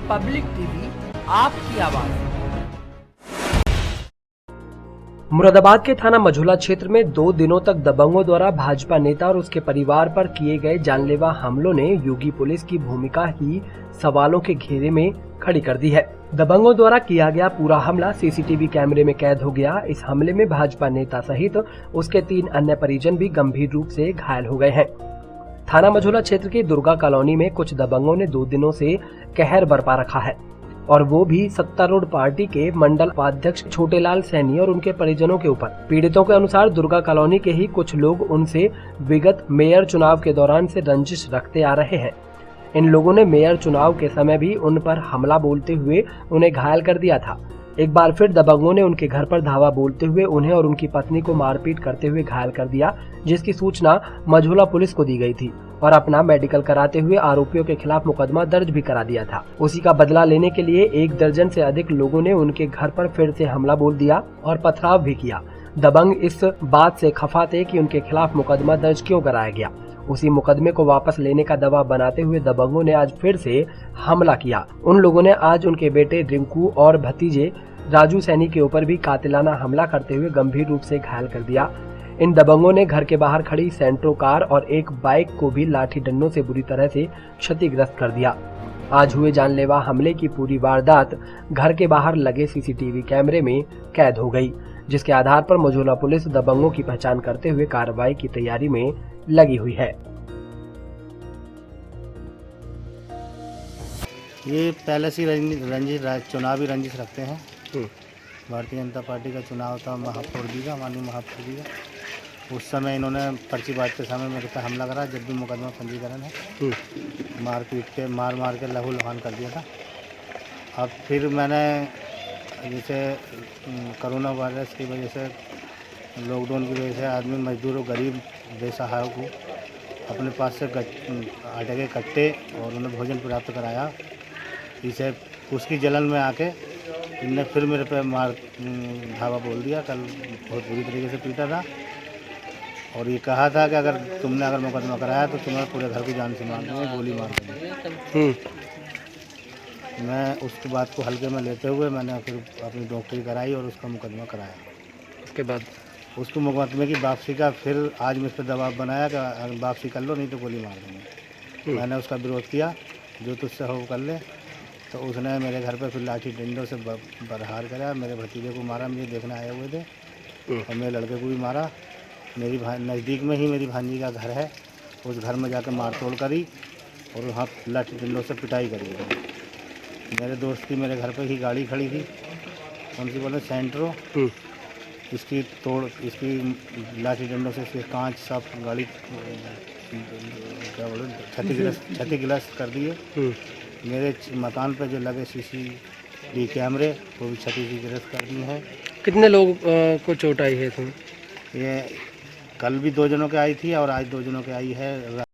Public TV, आपकी आवाज। मुरादाबाद के थाना मझौला क्षेत्र में 2 दिनों तक दबंगों द्वारा भाजपा नेता और उसके परिवार पर किए गए जानलेवा हमलों ने योगी पुलिस की भूमिका ही सवालों के घेरे में खड़ी कर दी है। दबंगों द्वारा किया गया पूरा हमला सीसीटीवी कैमरे में कैद हो गया। इस हमले में भाजपा नेता सहित उसके 3 अन्य परिजन भी गंभीर रूप से घायल हो गए हैं। थाना मझौला क्षेत्र की दुर्गा कॉलोनी में कुछ दबंगों ने 2 दिनों से कहर बरपा रखा है और वो भी सत्तारूढ़ पार्टी के मंडल उपाध्यक्ष छोटेलाल सैनी और उनके परिजनों के ऊपर। पीड़ितों के अनुसार दुर्गा कॉलोनी के ही कुछ लोग उनसे विगत मेयर चुनाव के दौरान से रंजिश रखते आ रहे हैं। इन लोगों ने मेयर चुनाव के समय भी उन पर हमला बोलते हुए उन्हें घायल कर दिया था। एक बार फिर दबंगों ने उनके घर पर धावा बोलते हुए उन्हें और उनकी पत्नी को मारपीट करते हुए घायल कर दिया, जिसकी सूचना मझौला पुलिस को दी गई थी और अपना मेडिकल कराते हुए आरोपियों के खिलाफ मुकदमा दर्ज भी करा दिया था। उसी का बदला लेने के लिए 1 दर्जन से अधिक लोगों ने उनके घर पर फिर से हमला बोल दिया और पथराव भी किया। दबंग इस बात से खफा थे कि उनके खिलाफ मुकदमा दर्ज क्यों कराया गया। उसी मुकदमे को वापस लेने का दबाव बनाते हुए दबंगों ने आज फिर से हमला किया। उन लोगों ने आज उनके बेटे रिंकू और भतीजे राजू सैनी के ऊपर भी कातिलाना हमला करते हुए गंभीर रूप से घायल कर दिया। इन दबंगों ने घर के बाहर खड़ी सेंट्रो कार और एक बाइक को भी लाठी डंडों से बुरी तरह से क्षतिग्रस्त कर दिया। आज हुए जानलेवा हमले की पूरी वारदात घर के बाहर लगे सीसीटीवी कैमरे में कैद हो गई, जिसके आधार पर मझौला पुलिस दबंगों की पहचान करते हुए कार्रवाई की तैयारी में लगी हुई है। ये पहले से चुनावी रंजिश रखते हैं। भारतीय जनता पार्टी का चुनाव था महापौर जी का, माननीय महापौर जी का। उस समय इन्होंने पर्ची बांटते समय मेरे पे हमला करा, जब भी मुकदमा पंजीकरण है। मारपीट के मार के लहू लुहान कर दिया था। अब फिर मैंने जैसे कोरोना वायरस की वजह से, लॉकडाउन की वजह से आदमी मजदूर और गरीब बेसहायों को अपने पास से आटे के कट्टे और उन्हें भोजन प्राप्त कराया। इसे उसकी जलन में आके इनने फिर मेरे पे धावा बोल दिया। कल बहुत बुरी तरीके से पीटा था और ये कहा था कि तुमने मुकदमा कराया तो तुम्हें पूरे घर की जान से मार दूँगा, गोली मार दूँगा। मैं उसकी बात को हल्के में लेते हुए मैंने फिर अपनी डॉक्टरी कराई और उसका मुकदमा कराया। उसके बाद उसको मुकदमे की वापसी का फिर आज मुझ पर दबाव बनाया कि वापसी कर लो, नहीं तो गोली मार दूँगा। मैंने उसका विरोध किया, जो तुझसे हो कर ले। तो उसने मेरे घर पर फिर लाठी डंडों से बरहार करा। मेरे भतीजे को मारा, मुझे देखने आए हुए थे, और मेरे लड़के को भी मारा। मेरी नज़दीक में ही मेरी भांजी का घर है, उस घर में जाकर मार तोड़ करी और वहाँ लाठी डंडों से पिटाई करी। मेरे दोस्त की मेरे घर पर ही गाड़ी खड़ी थी, कौन सी बोले सेंट्रो, इसकी लाठी डंडों से इसके कांच सब गाड़ी क्या बोले क्षतिग्रस्त कर दिए। मेरे मकान पे जो लगे सीसीटीवी कैमरे वो भी क्षतिग्रस्त कर दिए हैं। कितने लोग को चोट आई है तुम्हें? ये कल भी 2 जनों के आई थी और आज 2 जनों के आई है।